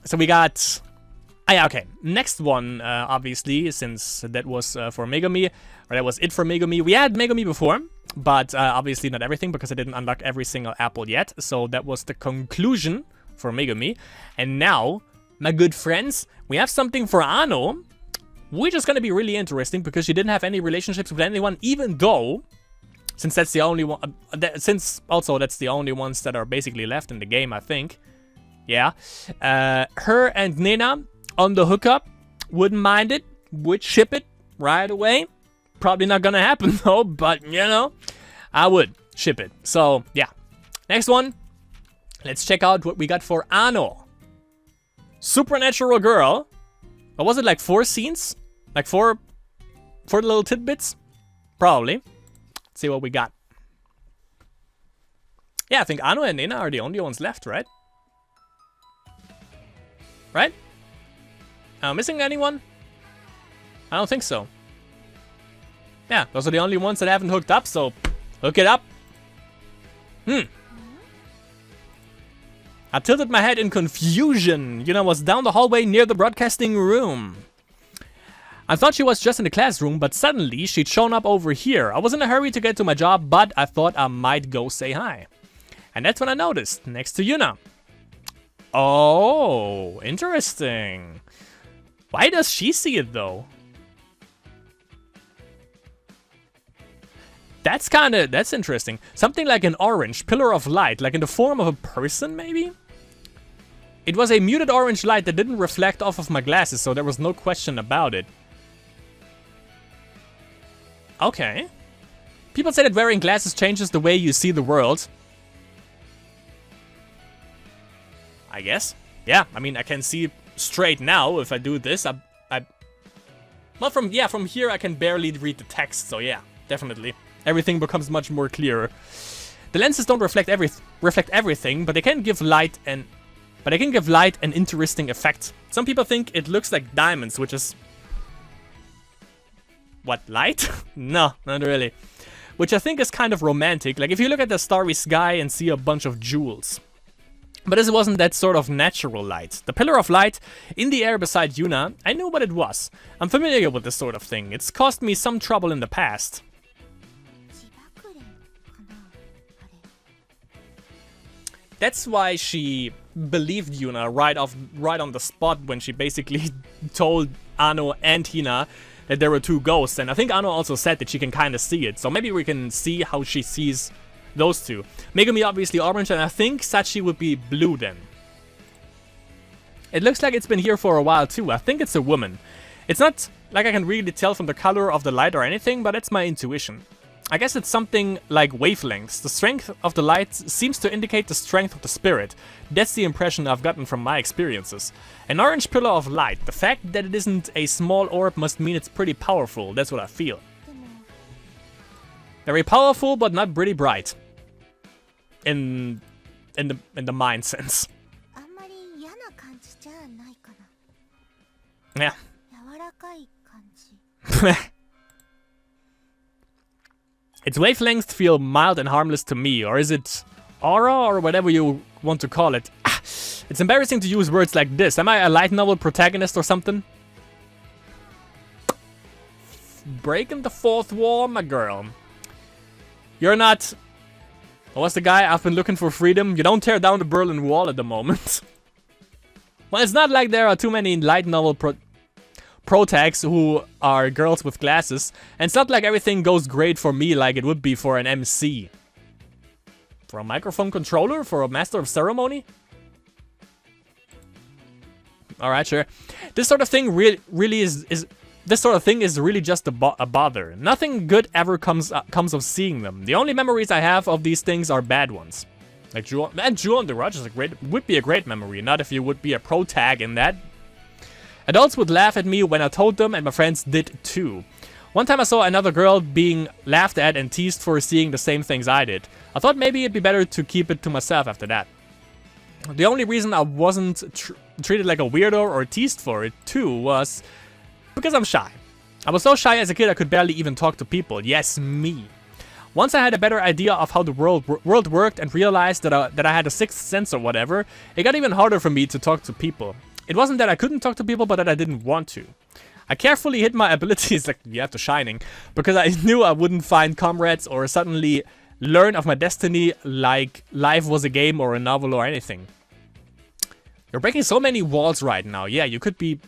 So we got... Ah, yeah, okay. Next one, obviously, since that was for Megumi, or that was it for Megumi. We had Megumi before, but obviously not everything, because I didn't unlock every single apple yet. So that was the conclusion for Megumi. And now, my good friends, we have something for Ano, which is going to be really interesting, because she didn't have any relationships with anyone, even though, since that's the only one, since also that's the only ones that are basically left in the game, I think. Yeah. Her and Nena on the hookup, wouldn't mind it, would ship it right away. Probably not gonna happen though, but you know, I would ship it. So yeah, next one, let's check out what we got for Ano. Supernatural girl. What was it, like 4 scenes? Like four little tidbits? Probably. Let's see what we got. Yeah, I think Ano and Nena are the only ones left, right? Right? Am I missing anyone? I don't think so. Yeah, those are the only ones that haven't hooked up, so hook it up. I tilted my head in confusion. Yuna was down the hallway near the broadcasting room. I thought she was just in the classroom, but suddenly she'd shown up over here. I was in a hurry to get to my job, but I thought I might go say hi. And that's when I noticed, next to Yuna. Oh, interesting. Why does she see it though? That's interesting. Something like an orange pillar of light, like in the form of a person maybe? It was a muted orange light that didn't reflect off of my glasses, so there was no question about it. Okay. People say that wearing glasses changes the way you see the world. I guess. Yeah, I mean, I can see straight now if I do this. Well, from here I can barely read the text, so yeah, definitely. Everything becomes much more clearer. The lenses don't reflect everything, but they can give light an interesting effect. Some people think it looks like diamonds, which is... What, light? No, not really. Which I think is kind of romantic, like if you look at the starry sky and see a bunch of jewels. But this wasn't that sort of natural light. The pillar of light in the air beside Yuna, I knew what it was. I'm familiar with this sort of thing. It's caused me some trouble in the past. That's why she believed Yuna right on the spot when she basically told Ano and Hina that there were 2 ghosts. And I think Ano also said that she can kind of see it. So maybe we can see how she sees those 2. Megumi obviously orange, and I think Sachi would be blue then. It looks like it's been here for a while too. I think it's a woman. It's not like I can really tell from the color of the light or anything, but it's my intuition. I guess it's something like wavelengths. The strength of the light seems to indicate the strength of the spirit. That's the impression I've gotten from my experiences. An orange pillar of light. The fact that it isn't a small orb must mean it's pretty powerful. That's what I feel. Very powerful, but not pretty bright. In the mind sense. Yeah. Its wavelengths feel mild and harmless to me, or is it aura or whatever you want to call it? It's embarrassing to use words like this. Am I a light novel protagonist or something? Breaking the 4th wall, my girl. You're not... What was the guy? I've been looking for freedom. You don't tear down the Berlin Wall at the moment. Well, it's not like there are too many light novel protags who are girls with glasses. And it's not like everything goes great for me like it would be for an MC. For a microphone controller? For a master of ceremony? Alright, sure. This sort of thing really is this sort of thing is really just a bother. Nothing good ever comes of seeing them. The only memories I have of these things are bad ones. Like Jewel on the Rush is would be a great memory, not if you would be a protag in that. Adults would laugh at me when I told them, and my friends did too. One time I saw another girl being laughed at and teased for seeing the same things I did. I thought maybe it'd be better to keep it to myself after that. The only reason I wasn't treated like a weirdo or teased for it too was because I'm shy. I was so shy as a kid I could barely even talk to people. Yes, me. Once I had a better idea of how the world worked and realized that I had a 6th sense or whatever, it got even harder for me to talk to people. It wasn't that I couldn't talk to people, but that I didn't want to. I carefully hid my abilities, like, yeah, to Shining, because I knew I wouldn't find comrades or suddenly learn of my destiny like life was a game or a novel or anything. You're breaking so many walls right now. Yeah, you could be...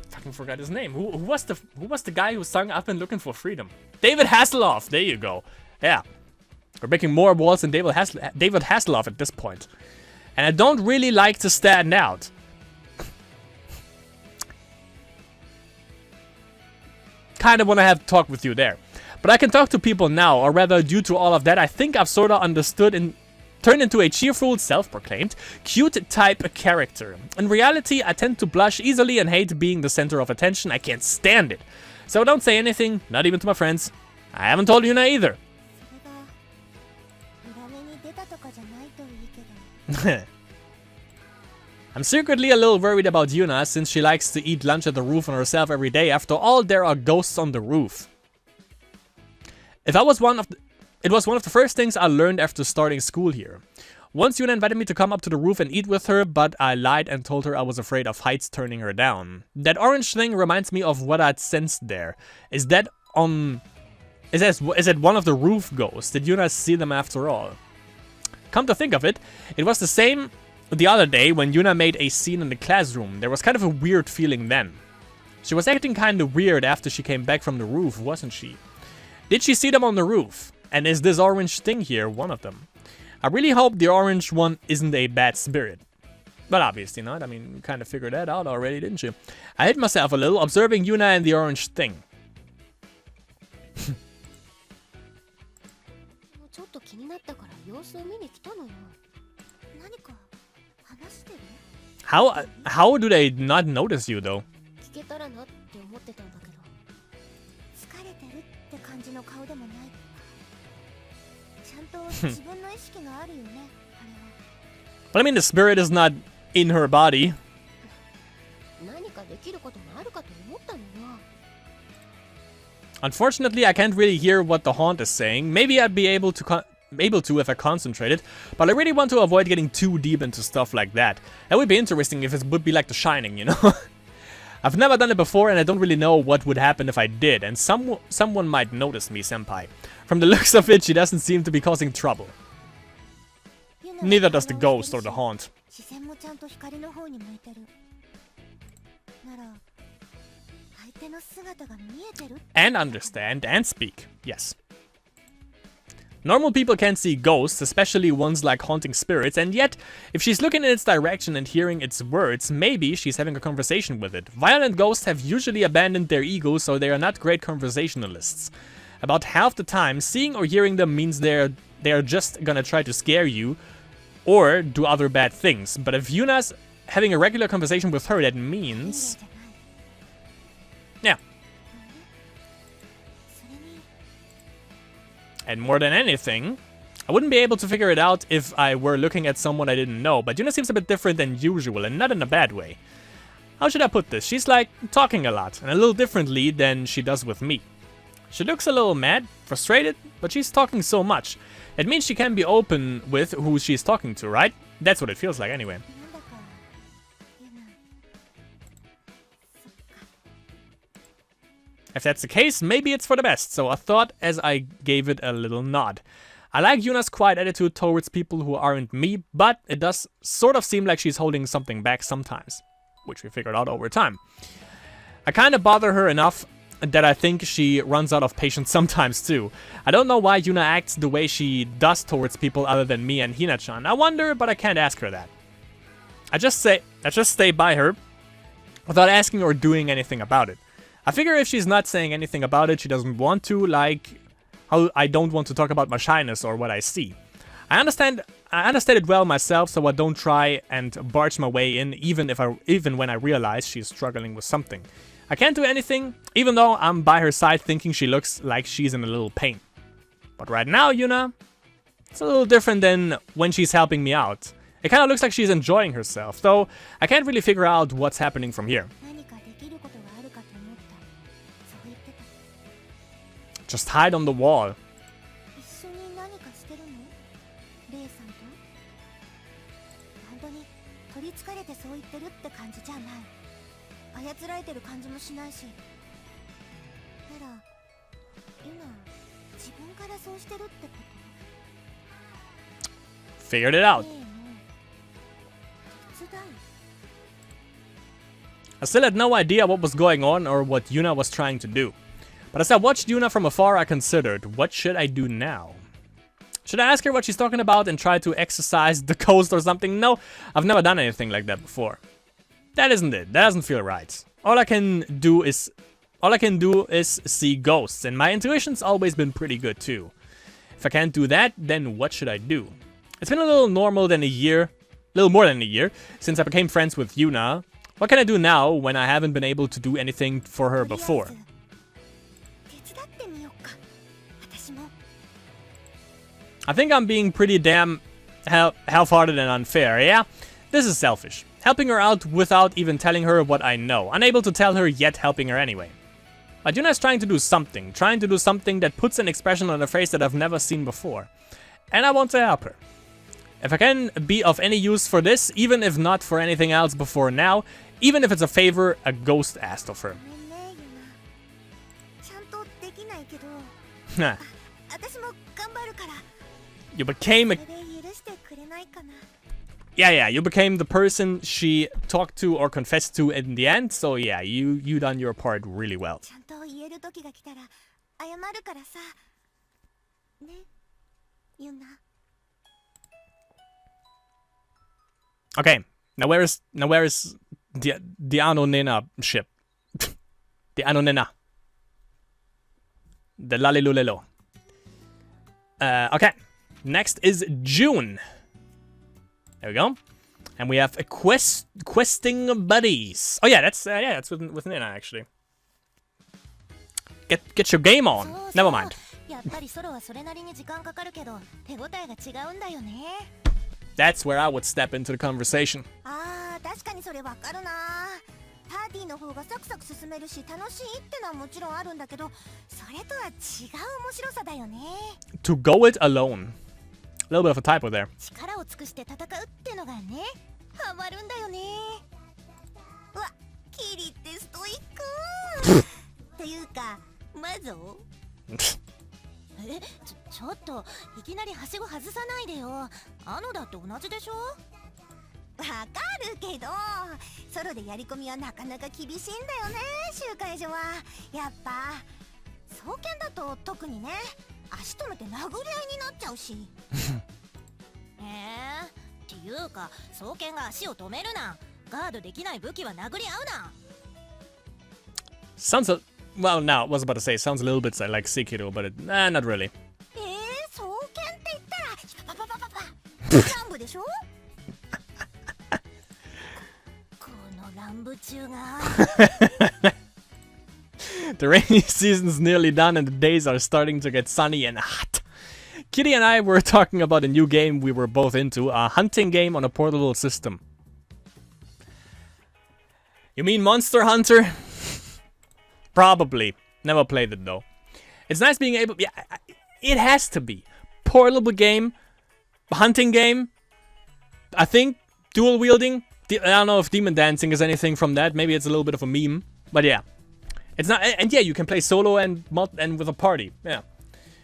Fucking forgot his name. Who was the guy who sung I've Been Looking for Freedom? David Hasselhoff. There you go. Yeah. We're breaking more walls than David Hasselhoff at this point. And I don't really like to stand out. Kind of want to have a talk with you there. But I can talk to people now, or rather, due to all of that, I think I've sort of understood and turned into a cheerful, self-proclaimed, cute type character. In reality, I tend to blush easily and hate being the center of attention. I can't stand it. So don't say anything, not even to my friends. I haven't told Yuna either. I'm secretly a little worried about Yuna, since she likes to eat lunch at the roof on herself every day. After all, there are ghosts on the roof. It was one of the first things I learned after starting school here. Once Yuna invited me to come up to the roof and eat with her, but I lied and told her I was afraid of heights turning her down. That orange thing reminds me of what I'd sensed there. Is that one of the roof ghosts? Did Yuna see them after all? Come to think of it, it was the same the other day when Yuna made a scene in the classroom. There was kind of a weird feeling then. She was acting kind of weird after she came back from the roof, wasn't she? Did she see them on the roof? And is this orange thing here one of them? I really hope the orange one isn't a bad spirit. But obviously not. I mean, you kind of figured that out already, didn't you? I hit myself a little, observing Yuna and the orange thing. How do they not notice you, though? But I mean, the spirit is not in her body. Unfortunately, I can't really hear what the haunt is saying. Maybe I'd be able to if I concentrated, but I really want to avoid getting too deep into stuff like that. It would be interesting if it would be like The Shining, you know? I've never done it before, and I don't really know what would happen if I did, and someone might notice me, senpai. From the looks of it, she doesn't seem to be causing trouble. Neither does the ghost or the haunt. And understand and speak, yes. Normal people can't see ghosts, especially ones like haunting spirits, and yet, if she's looking in its direction and hearing its words, maybe she's having a conversation with it. Violent ghosts have usually abandoned their ego, so they are not great conversationalists. About half the time, seeing or hearing them means they are just gonna try to scare you or do other bad things. But if Yuna's having a regular conversation with her, that means... yeah. And more than anything, I wouldn't be able to figure it out if I were looking at someone I didn't know, but Yuna seems a bit different than usual, and not in a bad way. How should I put this? She's like talking a lot, and a little differently than she does with me. She looks a little mad, frustrated, but she's talking so much. It means she can be open with who she's talking to, right? That's what it feels like anyway. If that's the case, maybe it's for the best, so I thought as I gave it a little nod. I like Yuna's quiet attitude towards people who aren't me, but it does sort of seem like she's holding something back sometimes, which we figured out over time. I kinda bother her enough that I think she runs out of patience sometimes too. I don't know why Yuna acts the way she does towards people other than me and Hina-chan. I wonder, but I can't ask her that. I just stay by her without asking or doing anything about it. I figure if she's not saying anything about it, she doesn't want to, like how I don't want to talk about my shyness or what I see. I understand it well myself, so I don't try and barge my way in, even when I realize she's struggling with something. I can't do anything, even though I'm by her side thinking she looks like she's in a little pain. But right now, Yuna, it's a little different than when she's helping me out. It kind of looks like she's enjoying herself, though I can't really figure out what's happening from here. Just hide on the wall. かれてそう言ってるって感じじゃない。操られてる感じもしないし。なら今自分からそうしてるってこと？ Figured it out. I still had no idea what was going on or what Yuna was trying to do. But as I watched Yuna from afar, I considered, what should I do now? Should I ask her what she's talking about and try to exercise the coast or something? No, I've never done anything like that before. That isn't it. That doesn't feel right. All I can do is see ghosts, and my intuition's always been pretty good too. If I can't do that, then what should I do? It's been a little more than a year, since I became friends with Yuna. What can I do now when I haven't been able to do anything for her before? I think I'm being pretty damn half-hearted and unfair, yeah? This is selfish. Helping her out without even telling her what I know. Unable to tell her, yet helping her anyway. But Yuna's trying to do something that puts an expression on her face that I've never seen before. And I want to help her. If I can be of any use for this, even if not for anything else before now, even if it's a favor a ghost asked of her. You became a... Yeah, you became the person she talked to or confessed to in the end, so yeah, you done your part really well. Okay, now where is the Anonena ship? The Anonena. The Lalilulelo. Okay, next is June. There we go. And we have a questing buddies. Oh yeah, that's with Nina actually. Get your game on. Never mind. That's where I would step into the conversation. To go it alone. A little bit of a typo there. Sounds a... Well, now, I was about to say, sounds a little bit like Sekiro, but not really. The rainy season's nearly done and the days are starting to get sunny and hot. Kitty and I were talking about a new game we were both into, a hunting game on a portable system. You mean Monster Hunter? Probably. Never played it though. It's nice being able... Yeah, it has to be. Portable game. Hunting game. I think dual wielding. I don't know if demon dancing is anything from that. Maybe it's a little bit of a meme. But yeah. It's not... And yeah, you can play solo and with a party. Yeah.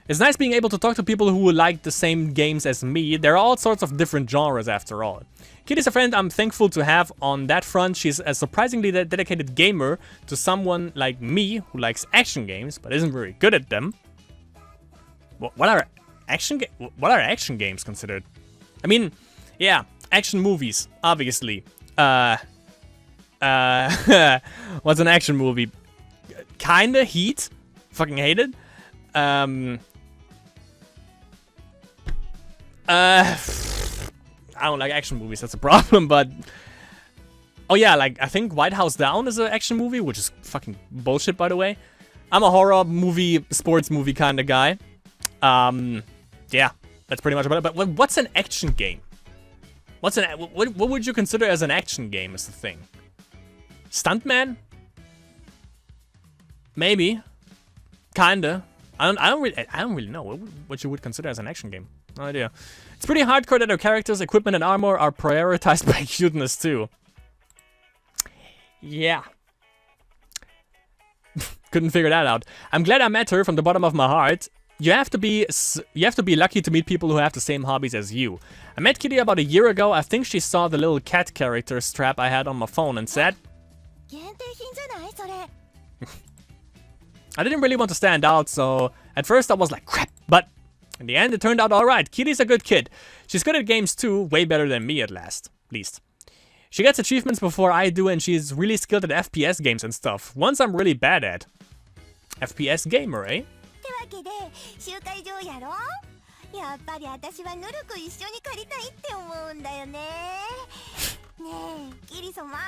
It's nice being able to talk to people who like the same games as me. There are all sorts of different genres after all. Kitty's a friend I'm thankful to have on that front. She's a surprisingly dedicated gamer to someone like me who likes action games but isn't very good at them. What are action games considered? I mean, yeah, action movies, obviously. What's an action movie? Kinda Heat. Fucking hate it. I don't like action movies, that's a problem, but... Oh yeah, like, I think White House Down is an action movie, which is fucking bullshit, by the way. I'm a horror movie, sports movie kind of guy. Yeah, that's pretty much about it. But what's an action game? What would you consider as an action game is the thing? Stuntman? Maybe. Kinda. I don't really know what you would consider as an action game. No idea. It's pretty hardcore that our characters, equipment, and armor are prioritized by cuteness too. Yeah. Couldn't figure that out. I'm glad I met her from the bottom of my heart. You have to be lucky to meet people who have the same hobbies as you. I met Kitty about a year ago. I think she saw the little cat character strap I had on my phone and said, I didn't really want to stand out, so at first I was like, crap, but in the end it turned out alright. Kitty's a good kid. She's good at games too, way better than me at least. She gets achievements before I do, and she's really skilled at FPS games and stuff. Ones I'm really bad at. FPS gamer, eh? けで集会場やろやっぱり私はぬるく一緒に借りたいって思うんだよねねえキリソマン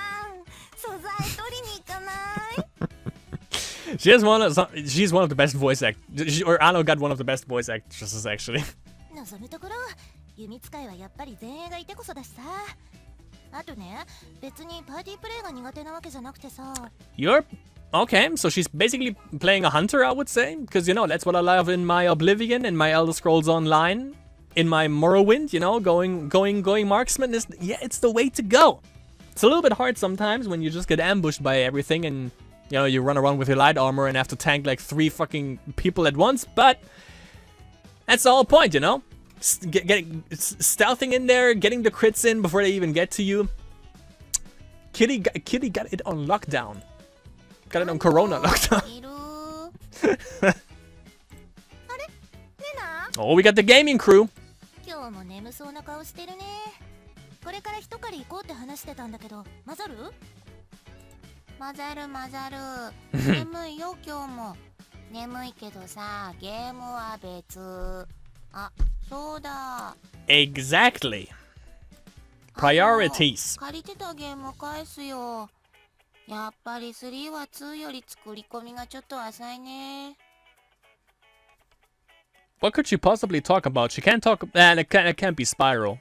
素材取りに行かない she's one of the best voice or Ano got one of the best voice actresses actually 望むところ弓使いはやっぱり前衛がいてこそだしさあとね別にパーティープレイが苦手なわけじゃなくてさ Okay, so she's basically playing a hunter, I would say, because, you know, that's what I love in my Oblivion, in my Elder Scrolls Online, in my Morrowind, you know, going marksman is, yeah, it's the way to go. It's a little bit hard sometimes when you just get ambushed by everything and, you know, you run around with your light armor and have to tank like 3 fucking people at once, but that's the whole point, you know? Stealthing in there, getting the crits in before they even get to you. Kitty got it on lockdown. Got it on Corona lockdown. Oh, we got the gaming crew. 今日も眠そうな顔してるね。これから一狩り行こうって話してたんだけど、混ざる？混ざる。眠いよ今日も。眠いけどさ、ゲームは別。あ、そうだ。Exactly. Priorities. 借りてたゲーム返すよ。やっぱり3は2より作り込みがちょっと浅いね。What could she possibly talk about? She can't talk. It can't be Spiral.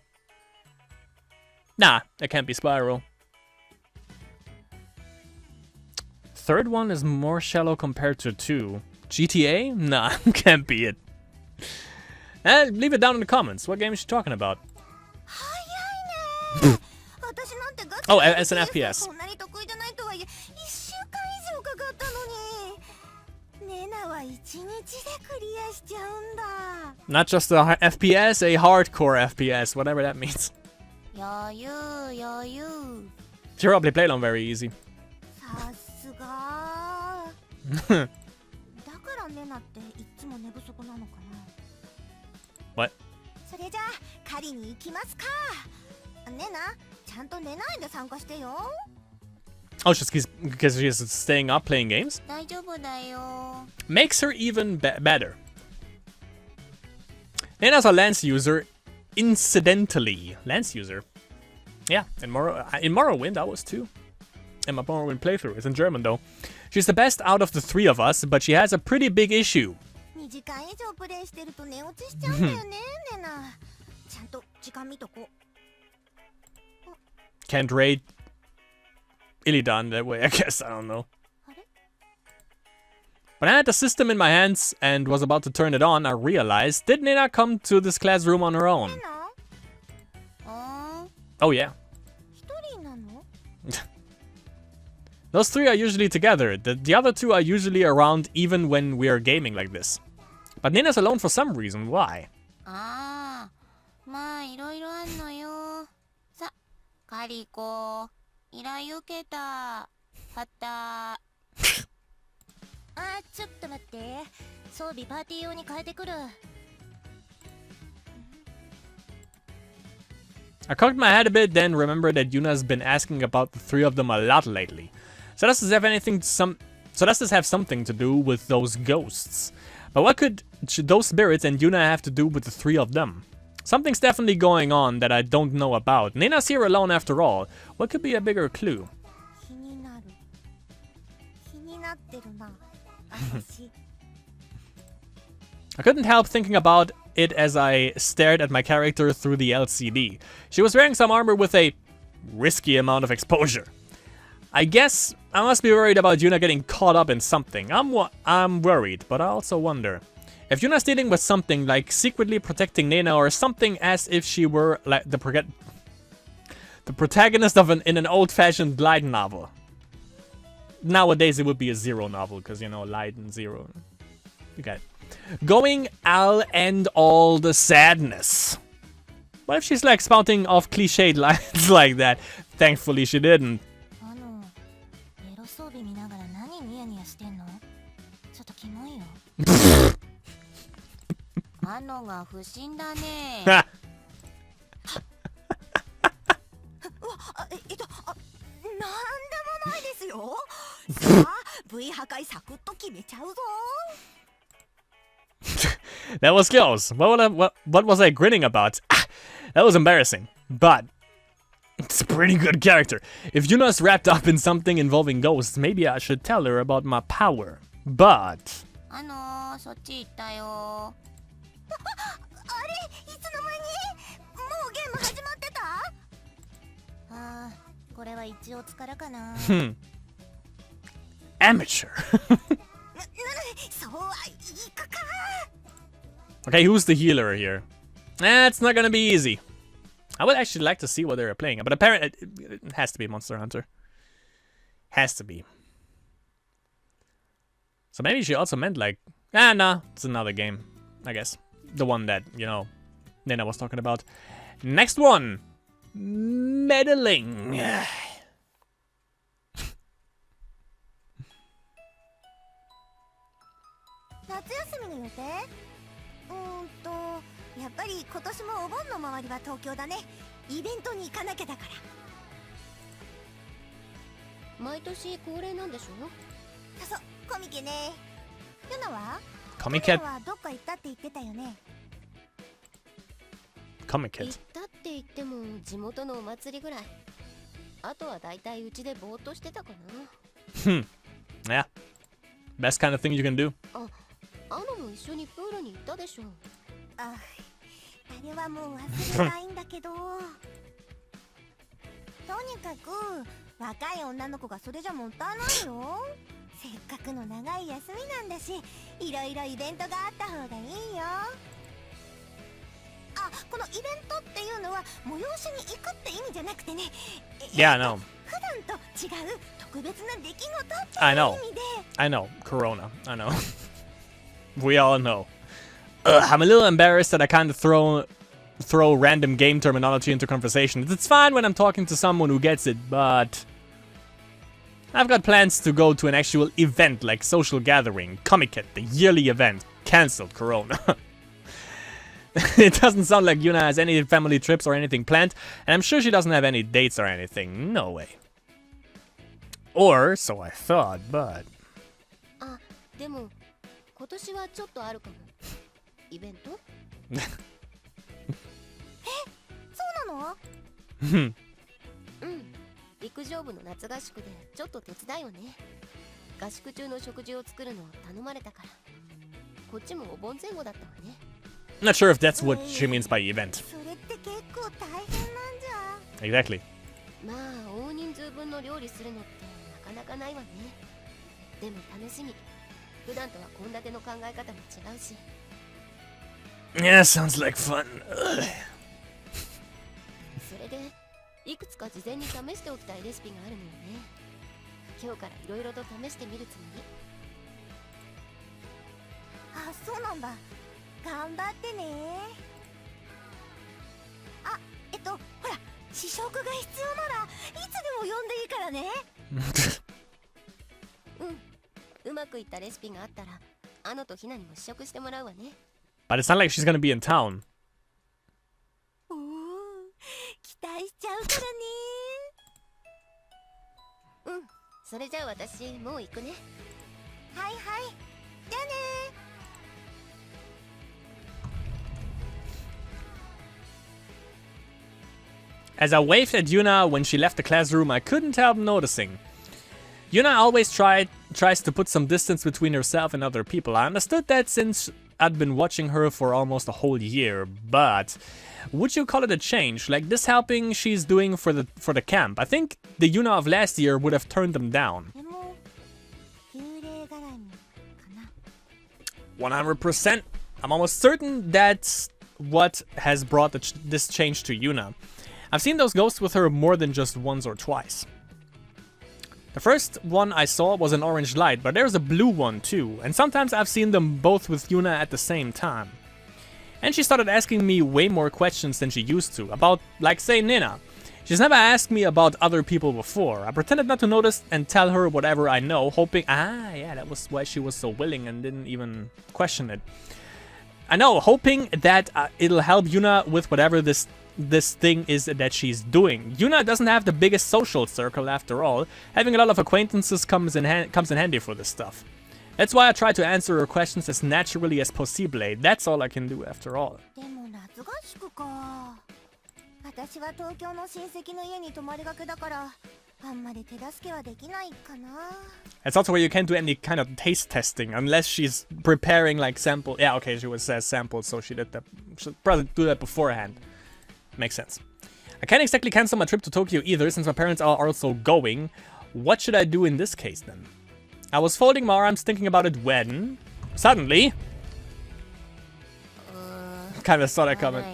Nah, it can't be Spiral. Third one is more shallow compared to 2. GTA? Nah, can't be it. Leave it down in the comments. What game is she talking about? Oh, as an FPS. Not just a FPS, a hardcore FPS, whatever that means. She probably played on very easy. What? Oh, just because she's staying up playing games? Makes her even better. Nena's a Lance user, incidentally. Lance user? Yeah, in Morrowind I was too. And my Morrowind playthrough is in German though. She's the best out of the 3 of us, but she has a pretty big issue. Can't rate Illidan that way, I guess, I don't know. When I had the system in my hands and was about to turn it on, I realized, did Nena come to this classroom on her own? Oh yeah. Those 3 are usually together. The other 2 are usually around even when we are gaming like this. But Nena's alone for some reason. Why? I cocked my head a bit, then remembered that Yuna's been asking about the 3 of them a lot lately. So does this have something to do with those ghosts? But what could those spirits and Yuna have to do with the 3 of them? Something's definitely going on that I don't know about. Nena's here alone after all. What could be a bigger clue? I couldn't help thinking about it as I stared at my character through the LCD. She was wearing some armor with a risky amount of exposure. I guess I must be worried about Yuna getting caught up in something. I'm worried, but I also wonder. If Yuna's dealing with something like secretly protecting Nena or something as if she were like the protagonist of in an old-fashioned light novel. nowadays it would be a zero novel, because, you know, light and zero. Okay. Going, I'll end all the sadness. What if she's like spouting off cliched lines like that? Thankfully she didn't. エロ装備見ながら何ニヤニヤしてんの？ちょっとキモいよ。あのが不審だね。うわ、なんでもないですよ。さあ、V 破壊サクッと決めちゃうぞ。That was close. What was I grinning about? That was embarrassing. But it's a pretty good character. If Yuna's wrapped up in something involving ghosts, maybe I should tell her about my power. But そっち行ったよ。あれ、いつの間に？もうゲーム始まってた？ああ、これは一応力かな。Amateur. そうはいくか。Okay, who's the healer here? It's not gonna be easy. I would actually like to see what they're playing, but apparently it has to be Monster Hunter. Has to be. So maybe she also meant like, nah, it's another game, I guess. The one that, you know, Nena was talking about. Next one. Meddling. 夏休みの予定？やっぱり今年もお盆の周りは東京だね。イベントに行かなきゃだから。毎年恒例なんでしょ？そう、コミケね。ユナは？コミケはどっか行ったって言ってたよね。コミケ行ったって言っても地元のお祭りぐらい。あとはだいたいうちでぼーっとしてたかな。Yeah. Best kind of thing you can do. アノも一緒にプールに行ったでしょ。あれはもう忘れたいんだけど。とにかく若い女の子がそれじゃもったいないよ。せっかくの長い休みなんだし、いろいろイベントがあった方がいいよ。あ、このイベントっていうのは催しに行くって意味じゃなくてね。Yeah, I know. 普段と違う特別な出来事っていう I know. 意味で。I know. Corona. I know. We all know. I'm a little embarrassed that I kind of throw random game terminology into conversation. It's fine when I'm talking to someone who gets it, but I've got plans to go to an actual event like social gathering, Comic-Con, the yearly event. Cancelled, Corona. It doesn't sound like Yuna has any family trips or anything planned, and I'm sure she doesn't have any dates or anything. No way. Or, so I thought, but... あ、でも今年はちょっとあるかも。イベント？そうなの？うん。陸上部の夏合宿でちょっと手伝いをね。合宿中の食事を作るのを頼まれたから。こっちもお盆前後だったわね。Not sure if that's what she means by event. それって結構大変なんじゃ。Exactly. まあ大人数分の料理するのってなかなかないわね。でも楽しみ。普段とは献立の考え方も違うし。Yeah, sounds like fun. それでいくつか事前に試しておきたいレシピがあるのよね。今日からいろいろと試してみるつもり。あ、そうなんだ。頑張ってね。あ、ほら、試食が必要ならいつでも呼んでいいからね。うまくいったレシピがあったら、アノとヒナにも試食してもらうわね。But it's not like she's gonna be in town. おお、期待しちゃうからね。それじゃあ私もう行くね。はいはい。じゃあね。As I waved at Yuna when she left the classroom, I couldn't help noticing. Yuna always tries to put some distance between herself and other people. I understood that since I'd been watching her for almost a whole year, but would you call it a change? Like this helping she's doing for the camp? I think the Yuna of last year would have turned them down. 100%. I'm almost certain that's what has brought this change to Yuna. I've seen those ghosts with her more than just once or twice. The first one I saw was an orange light, but there's a blue one too, and sometimes I've seen them both with Yuna at the same time. And she started asking me way more questions than she used to, about, like, say, Nina. She's never asked me about other people before. I pretended not to notice and tell her whatever I know, hoping, yeah, that was why she was so willing and didn't even question it. I know, hoping that it'll help Yuna with whatever this thing is that she's doing. Yuna doesn't have the biggest social circle after all. Having a lot of acquaintances comes in handy for this stuff. That's why I try to answer her questions as naturally as possible. That's all I can do after all. That's also where you can't do any kind of taste testing unless she's preparing like sample. Yeah, okay, she was samples, so she did that. She'll probably do that beforehand. Makes sense. I can't exactly cancel my trip to Tokyo either, since my parents are also going. What should I do in this case then? I was folding my arms thinking about it when suddenly kind of saw that coming.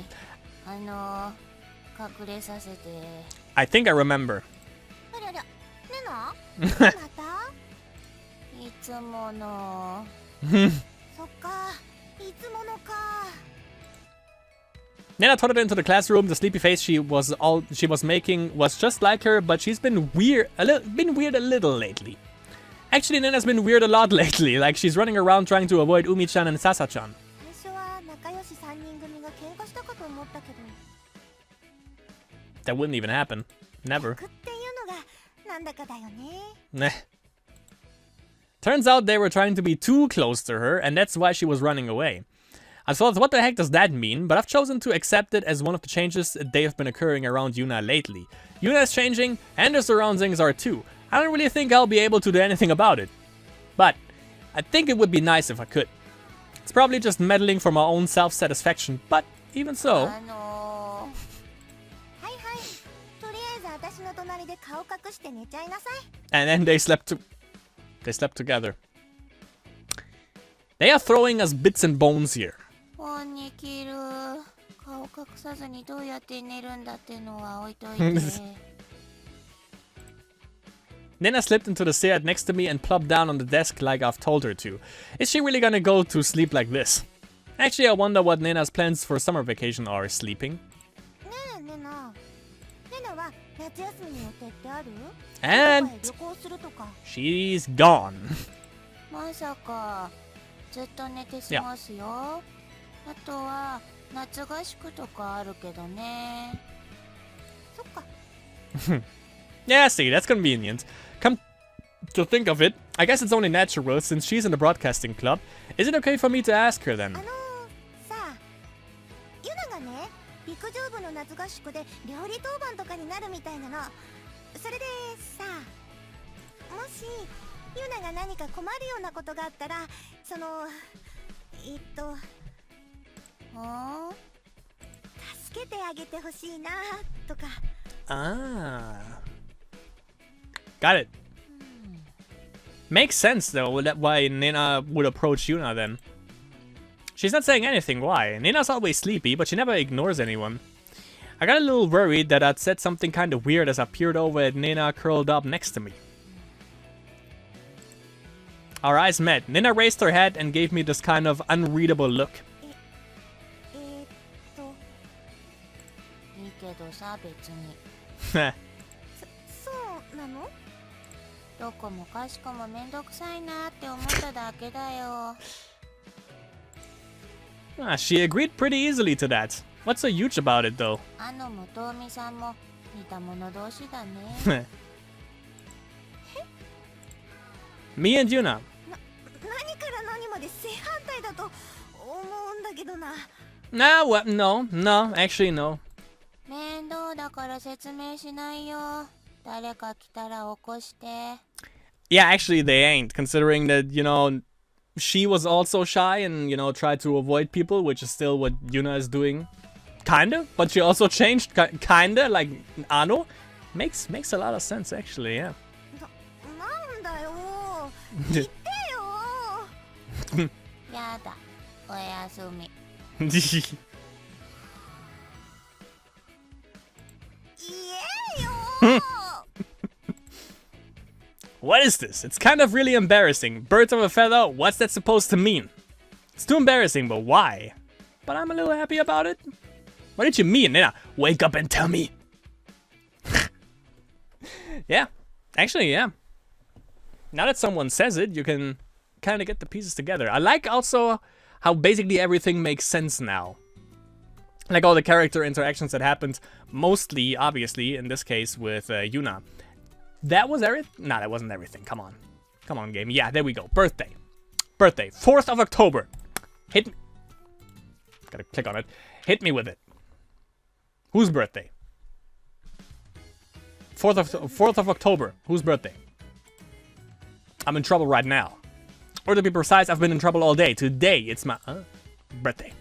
I think I remember. Nena trotted into the classroom. The sleepy face she was making was just like her, but she's been weird a little lately. Actually, Nena's been weird a lot lately. Like she's running around trying to avoid Umi-chan and Sasa-chan. That wouldn't even happen. Never. Nah. Turns out they were trying to be too close to her, and that's why she was running away. I thought, what the heck does that mean? But I've chosen to accept it as one of the changes that have been occurring around Yuna lately. Yuna is changing, and her surroundings are too. I don't really think I'll be able to do anything about it. But I think it would be nice if I could. It's probably just meddling for my own self-satisfaction, but even so... And then they slept together. They are throwing us bits and bones here. Nena slipped into the Seat next to me and plopped down on the desk like I've told her to. Is she really gonna go to sleep like this? Actually, I wonder what Nena's plans for summer vacation are. Sleeping? And she's gone. Yeah, see, that's convenient. Come to think of it, I guess it's only natural since she's in the broadcasting club. Is it okay for me to ask her then? Ah. Got it. Makes sense though, why Nena would approach Yuna then. She's not saying anything, why? Nena's always sleepy, but she never ignores anyone. I got a little worried that I'd said something kind of weird as I peered over at Nena curled up next to me. Our eyes met. Nena raised her head and gave me this kind of unreadable look. She agreed pretty easily to that. What's so huge about it though? Me and Yuna. Nah, what? No, actually no. Yeah, actually they ain't, considering that, you know, she was also shy and, you know, tried to avoid people, which is still what Yuna is doing. Kinda, but she also changed, kinda, like Ano. Makes a lot of sense, actually, yeah. What is this? It's kind of really embarrassing. Birds of a feather, what's that supposed to mean? It's too embarrassing, but why? But I'm a little happy about it. What did you mean, Nena? Wake up and tell me. Yeah, actually, yeah. Now that someone says it, you can kind of get the pieces together. I like also how basically everything makes sense now. Like all the character interactions that happened, mostly, obviously, in this case, with Yuna. That was everything? Nah, that wasn't everything. Come on. Come on, game. Yeah, there we go. Birthday. Birthday. 4th of October. Hit me. Gotta click on it. Hit me with it. Whose birthday? 4th of October. Whose birthday? I'm in trouble right now. Or to be precise, I've been in trouble all day. Today, it's my birthday.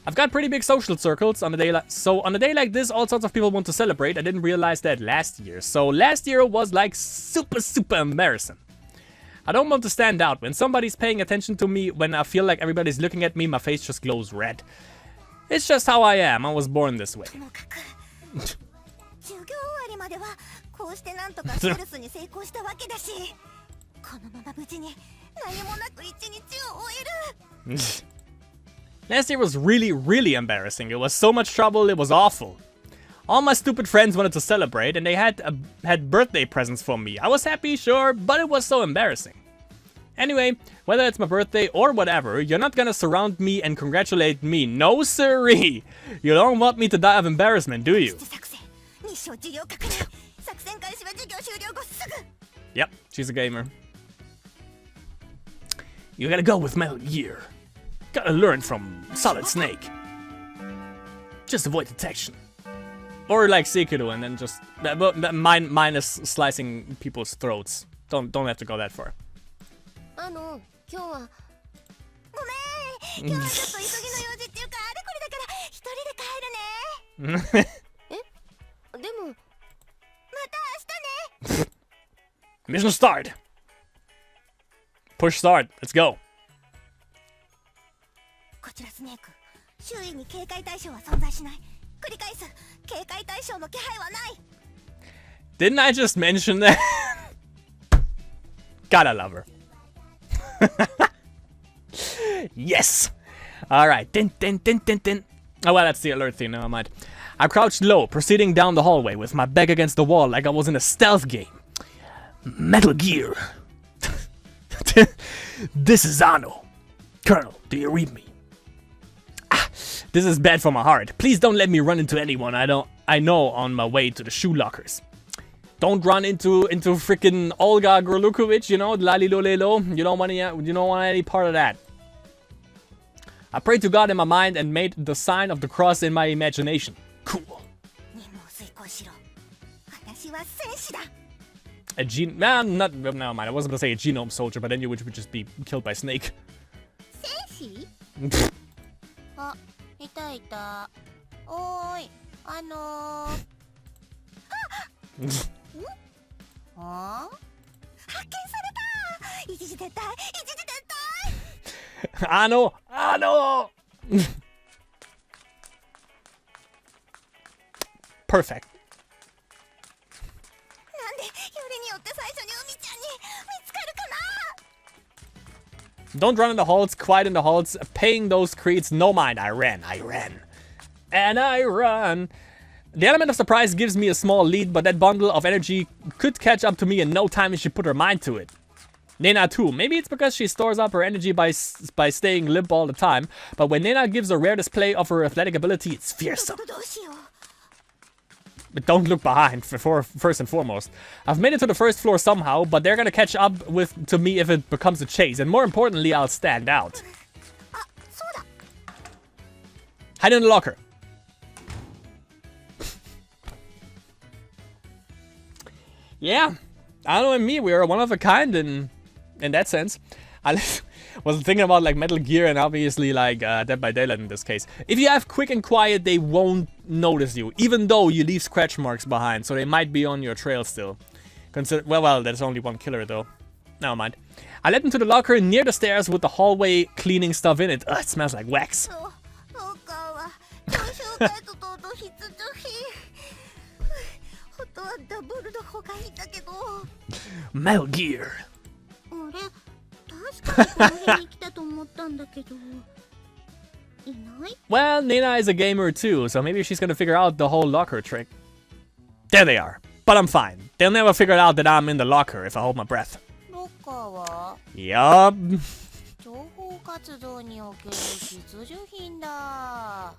I've got pretty big social circles on a day so on a day like this, all sorts of people want to celebrate. I didn't realize that last year. So last year was like super embarrassing. I don't want to stand out. When somebody's paying attention to me, when I feel like everybody's looking at me, my face just glows red. It's just how I am. I was born this way. Last year was really embarrassing. It was so much trouble, it was awful. All my stupid friends wanted to celebrate and they had birthday presents for me. I was happy, sure, but it was so embarrassing. Anyway, whether it's my birthday or whatever, you're not gonna surround me and congratulate me. No siree! You don't want me to die of embarrassment, do you? Yep, she's a gamer. You gotta go with Metal Gear. Gotta learn from Solid Snake. Just avoid detection. Or like Sekiro and then just minus slicing people's throats. Don't have to go that far. Mission start. Push start. Let's go. Didn't I just mention that? Gotta love her. Yes! Alright. Din. Oh, well, that's the alert thing. Never mind. I crouched low, proceeding down the hallway with my back against the wall like I was in a stealth game. Metal Gear. This is Ano. Colonel, do you read me? This is bad for my heart. Please don't let me run into anyone I know on my way to the shoe lockers. Don't run into freaking Olga Gorlukovic, you know, Lalilolelo. You don't want any part of that. I prayed to God in my mind and made the sign of the cross in my imagination. Cool. A never mind. I wasn't gonna say a genome soldier, but then you would just be killed by Snake. Ano! Perfect. Don't run in the halls, quiet in the halls, paying those creeds no mind. I ran. And I run. The element of surprise gives me a small lead, but that bundle of energy could catch up to me in no time if she put her mind to it. Nena too. Maybe it's because she stores up her energy by staying limp all the time, but when Nena gives a rare display of her athletic ability, it's fearsome. But don't look behind, first and foremost. I've made it to the first floor somehow, but they're gonna catch up to me if it becomes a chase, and more importantly, I'll stand out. Hide in the locker. Yeah, Ano and me, we are one of a kind in that sense. I was thinking about like Metal Gear and obviously like Dead by Daylight in this case. If you have quick and quiet, they won't notice you, even though you leave scratch marks behind, so they might be on your trail still. Well, there's only one killer though. Never mind. I led into the locker near the stairs with the hallway cleaning stuff in it. Ugh, it smells like wax. 当はダブルの方がいいんだけど。 Metal Gear. あれ、確かにこの辺に来たと思ったんだけど。いない？ Well, Nina is a gamer too, so maybe she's gonna figure out the whole locker trick. There they are. But I'm fine. They'll never figure out that I'm in the locker if I hold my breath. ロッカーは Yup. 情報活動における必需品だ。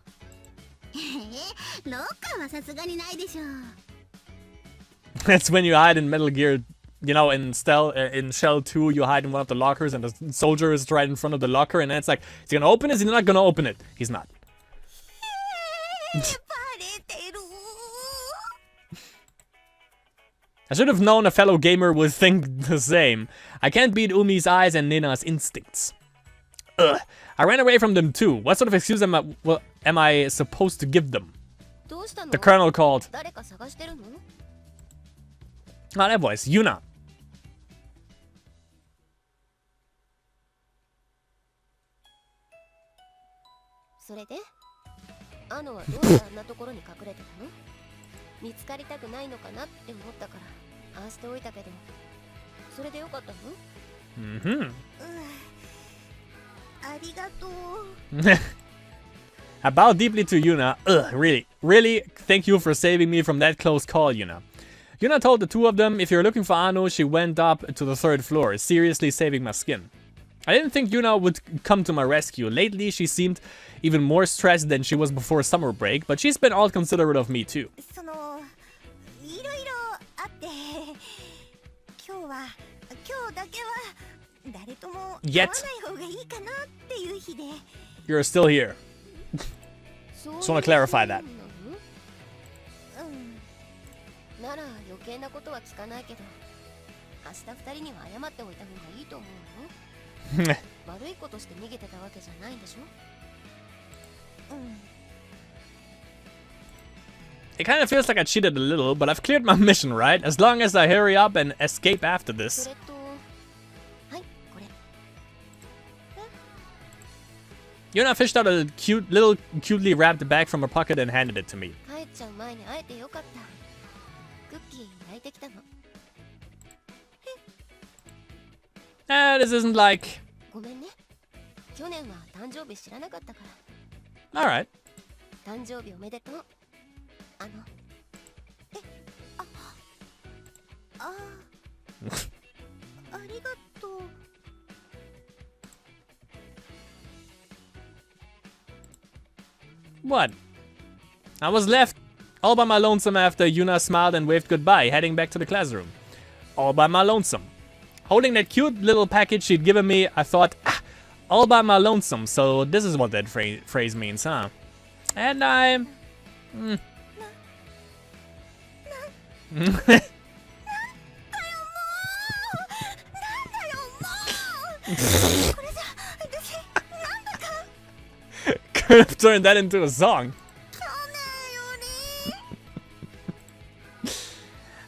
ロッカーはさすがにないでしょう。 That's when you hide in Metal Gear, you know, in Shell 2, you hide in one of the lockers and the soldier is right in front of the locker and then it's like, is he gonna open it? Is he not gonna open it? He's not. バレてる。 I should have known a fellow gamer would think the same. I can't beat Umi's eyes and Nina's instincts. Ugh. I ran away from them too. What sort of excuse am I supposed to give them? どうしたの？ The colonel called. 誰か探してるの？ Ah, that voice. Yuna. それで？アノはどうしてあんなところに隠れてたの？見つかりたくないのかなって思ったからああしておいたけど、それでよかったの？ Mm-hmm. ありがとう。 I bow deeply to Yuna. Ugh, really. Really, thank you for saving me from that close call, Yuna. Yuna told the two of them, if you're looking for Ano, she went up to the 3rd floor, seriously saving my skin. I didn't think Yuna would come to my rescue. Lately, she seemed even more stressed than she was before summer break, but she's been all considerate of me too. そのいろいろあって、今日だけは誰とも会わない方がいいかなっていう日で。 You're still here. Just want to clarify that. なら余計なことは聞かないけど、明日2人には謝っておいた方がいいと思うよ。悪いことして逃げてたわけじゃないんでしょ？ It kind of feels like I cheated a little, but I've cleared my mission, right? As long as I hurry up and escape after そ this. れと、はい、これ。 Yuna fished out a cutely wrapped bag from her pocket and handed it to me. 帰っちゃう前に会えてよかった。クッキー焼いてきたの。 This isn't like... ごめんね。去年は誕生日知らなかったから。 Alright. 誕生日おめでとう。ありがとう。 What? I was left all by my lonesome after Yuna smiled and waved goodbye, heading back to the classroom. All by my lonesome. Holding that cute little package she'd given me, I thought, all by my lonesome, so this is what that phrase means, huh? And I'm... Could have turned that into a song.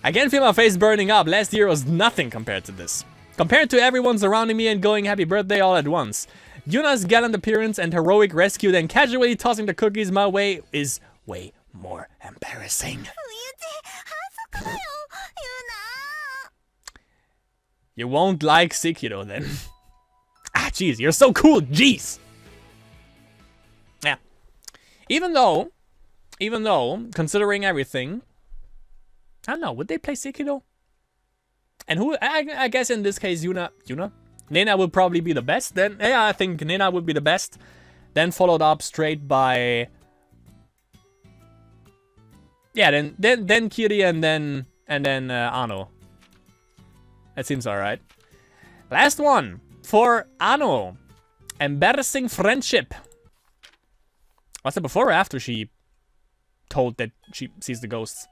I can feel my face burning up. Last year was nothing compared to this. Compared to everyone surrounding me and going happy birthday all at once. Yuna's gallant appearance and heroic rescue, then casually tossing the cookies my way is way more embarrassing. You won't like Sekiro then. Jeez, you're so cool, jeez! Yeah. Even though, considering everything, I don't know, would they play Sekiro? And who, I guess in this case, Yuna? Nena would probably be the best. Then, yeah, I think Nena would be the best. Then followed up straight by... Yeah, then Kiri and then Ano. That seems alright. Last one for Ano. Embarrassing friendship. Was that before or after she told that she sees the ghosts?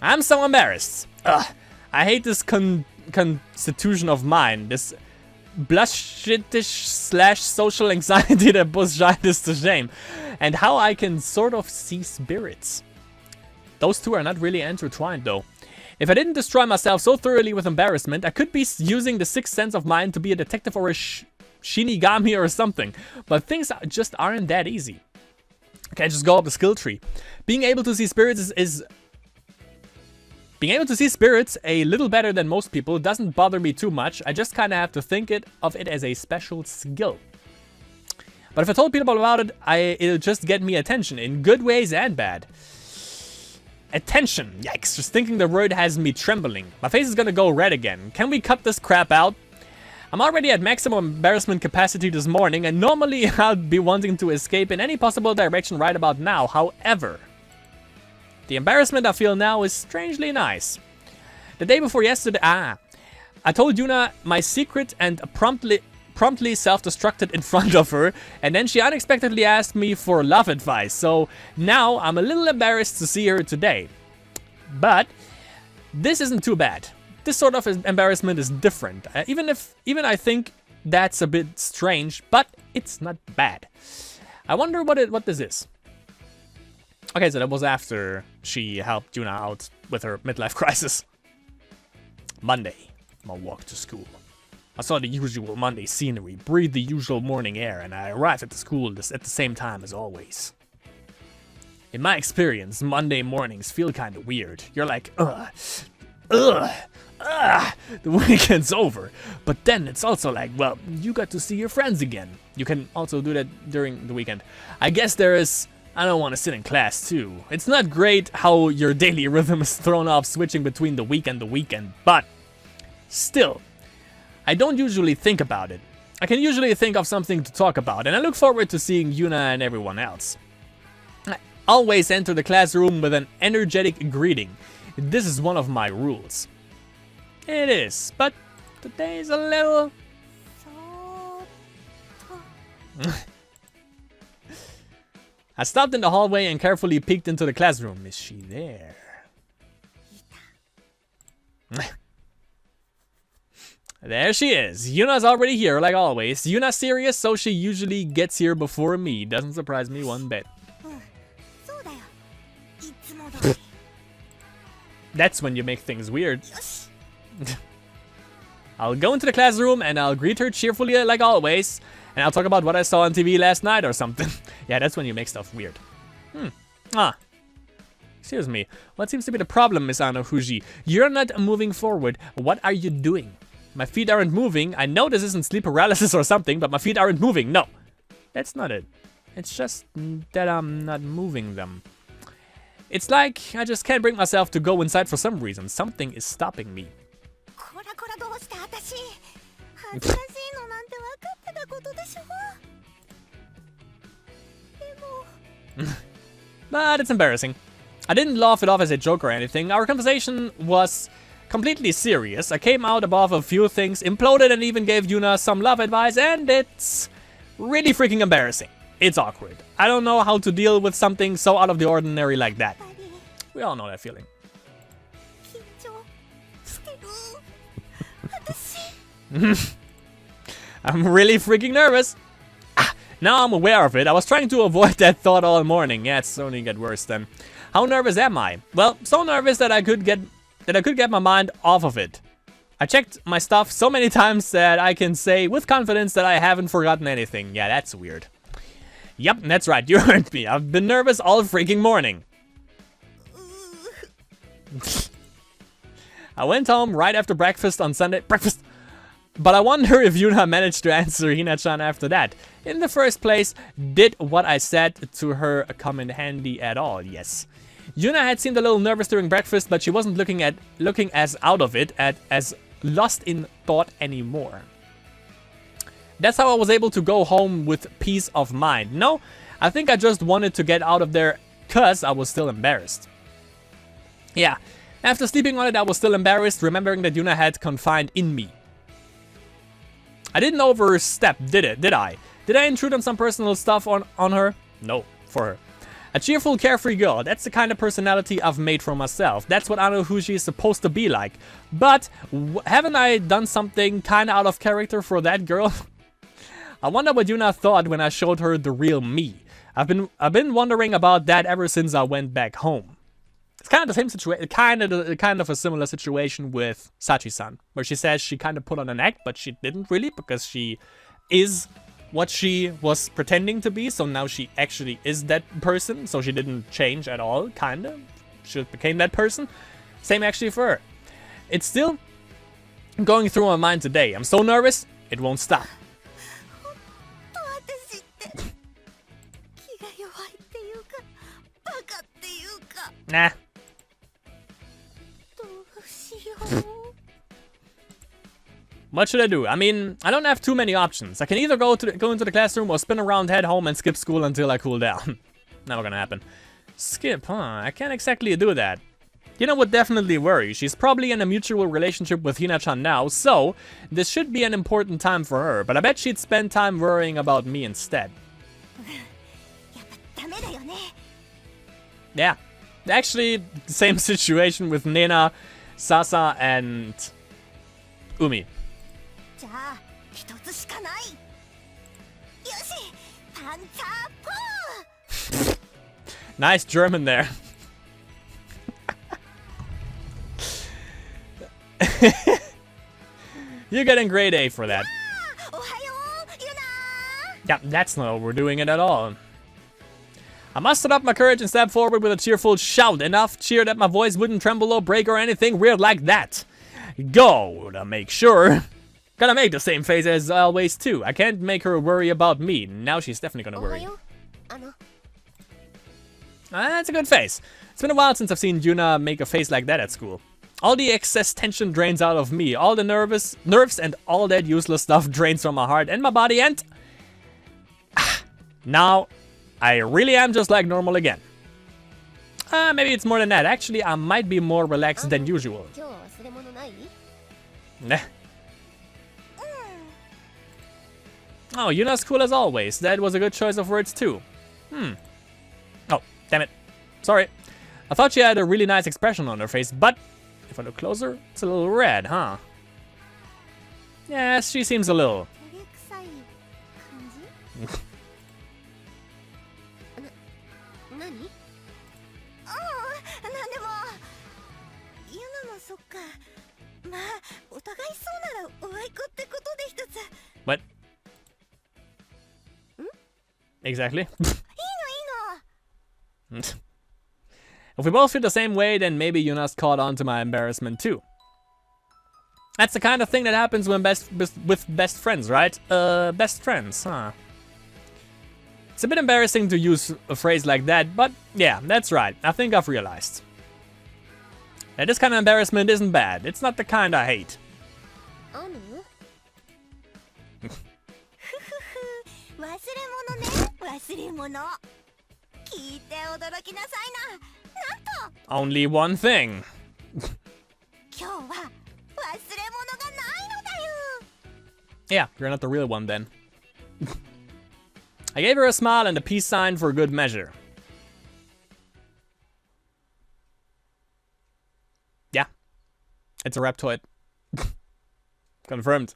I'm so embarrassed. Ugh. I hate this constitution of mine. This blushitish / social anxiety that puts shyness to shame. And how I can sort of see spirits. Those two are not really intertwined though. If I didn't destroy myself so thoroughly with embarrassment, I could be using the sixth sense of mine to be a detective or a shinigami or something. But things just aren't that easy. Okay, just go up the skill tree. Being able to see spirits is being able to see spirits a little better than most people doesn't bother me too much. I just kind of have to think of it as a special skill. But if I told people about it, it'll just get me attention in good ways and bad. Attention. Yikes. Just thinking the word has me trembling. My face is gonna go red again. Can we cut this crap out? I'm already at maximum embarrassment capacity this morning, and normally I'd be wanting to escape in any possible direction right about now. However, the embarrassment I feel now is strangely nice. The day before yesterday, I told Yuna my secret and promptly self-destructed in front of her, and then she unexpectedly asked me for love advice, so now I'm a little embarrassed to see her today. But this isn't too bad. This sort of embarrassment is different, even I think that's a bit strange, but it's not bad. I wonder what this is. Okay, so that was after she helped Yuna out with her midlife crisis. Monday, my walk to school. I saw the usual Monday scenery, breathed the usual morning air, and I arrived at the school at the same time as always. In my experience, Monday mornings feel kind of weird. You're like, the weekend's over. But then it's also like, well, you got to see your friends again. You can also do that during the weekend. I guess I don't want to sit in class too. It's not great how your daily rhythm is thrown off switching between the week and the weekend, but still, I don't usually think about it. I can usually think of something to talk about, and I look forward to seeing Yuna and everyone else. I always enter the classroom with an energetic greeting. This is one of my rules. It is, but today's a little... I stopped in the hallway and carefully peeked into the classroom. Is she there? There she is. Yuna's already here, like always. Yuna's serious, so she usually gets here before me. Doesn't surprise me one bit. That's when you make things weird. I'll go into the classroom and I'll greet her cheerfully like always. And I'll talk about what I saw on TV last night or something. Yeah, that's when you make stuff weird. Excuse me. What seems to be the problem, Miss Fuji? You're not moving forward. What are you doing? My feet aren't moving. I know this isn't sleep paralysis or something, but my feet aren't moving. No, that's not it. It's just that I'm not moving them. It's like I just can't bring myself to go inside for some reason. Something is stopping me. But it's embarrassing. I didn't laugh it off as a joke or anything. Our conversation was completely serious. I came out above a few things, imploded, and even gave Yuna some love advice, and it's really freaking embarrassing. It's awkward. I don't know how to deal with something so out of the ordinary like that. We all know that feeling. I'm really freaking nervous. Now I'm aware of it. I was trying to avoid that thought all morning. Yeah, it's only get worse then. How nervous am I? Well, so nervous that I could get my mind off of it. I checked my stuff so many times that I can say with confidence that I haven't forgotten anything. Yeah, that's weird. Yep, that's right. You heard me. I've been nervous all freaking morning. I went home right after breakfast on Sunday. But I wonder if Yuna managed to answer Hina-chan after that. In the first place, did what I said to her come in handy at all? Yes. Yuna had seemed a little nervous during breakfast, but she wasn't looking as out of it, as lost in thought anymore. That's how I was able to go home with peace of mind. No, I think I just wanted to get out of there because I was still embarrassed. Yeah, after sleeping on it, I was still embarrassed, remembering that Yuna had confided in me. I didn't overstep, did I? Did I intrude on some personal stuff on her? No, for her. A cheerful, carefree girl. That's the kind of personality I've made for myself. That's what Fuji is supposed to be like. But haven't I done something kind of out of character for that girl? I wonder what Yuna thought when I showed her the real me. I've been wondering about that ever since I went back home. It's kind of the same situation, kind of a similar situation with Sachi-san, where she says she kind of put on an act, but she didn't really, because she is what she was pretending to be, so now she actually is that person, so she didn't change at all, kinda. She just became that person. Same actually for her. It's still going through my mind today. I'm so nervous, it won't stop. Nah. What should I do? I mean, I don't have too many options. I can either go into the classroom or spin around, head home, and skip school until I cool down. Never gonna happen. Skip, huh? I can't exactly do that. Yuna would definitely worry. She's probably in a mutual relationship with Hina-chan now, so this should be an important time for her. But I bet she'd spend time worrying about me instead. Yeah. Actually, same situation with Nena, Sasa, and Umi. Nice German there. You're getting grade A for that. Yeah, that's not overdoing it at all. I mustered up my courage and stepped forward with a cheerful shout. Enough cheer that my voice wouldn't tremble or break or anything weird like that. Go to make sure. Gotta make the same face as always too. I can't make her worry about me. Now she's definitely gonna worry. That's a good face. It's been a while since I've seen Yuna make a face like that at school. All the excess tension drains out of me. All the nerves and all that useless stuff drains from my heart and my body, and now I really am just like normal again. Maybe it's more than that. Actually, I might be more relaxed than usual. Nah. Oh, Yuna's cool as always. That was a good choice of words too. Oh, damn it. Sorry. I thought she had a really nice expression on her face, but if I look closer, it's a little red, huh? Yes, she seems a little. What? Exactly. If we both feel the same way, then maybe Yuna's caught on to my embarrassment too. That's the kind of thing that happens when with best friends, right? Best friends, huh? It's a bit embarrassing to use a phrase like that, but yeah, that's right. I think I've realized. Yeah, this kind of embarrassment isn't bad. It's not the kind I hate. Only one thing. Yeah, you're not the real one then. I gave her a smile and a peace sign for good measure. Yeah, it's a Reptoid. Confirmed.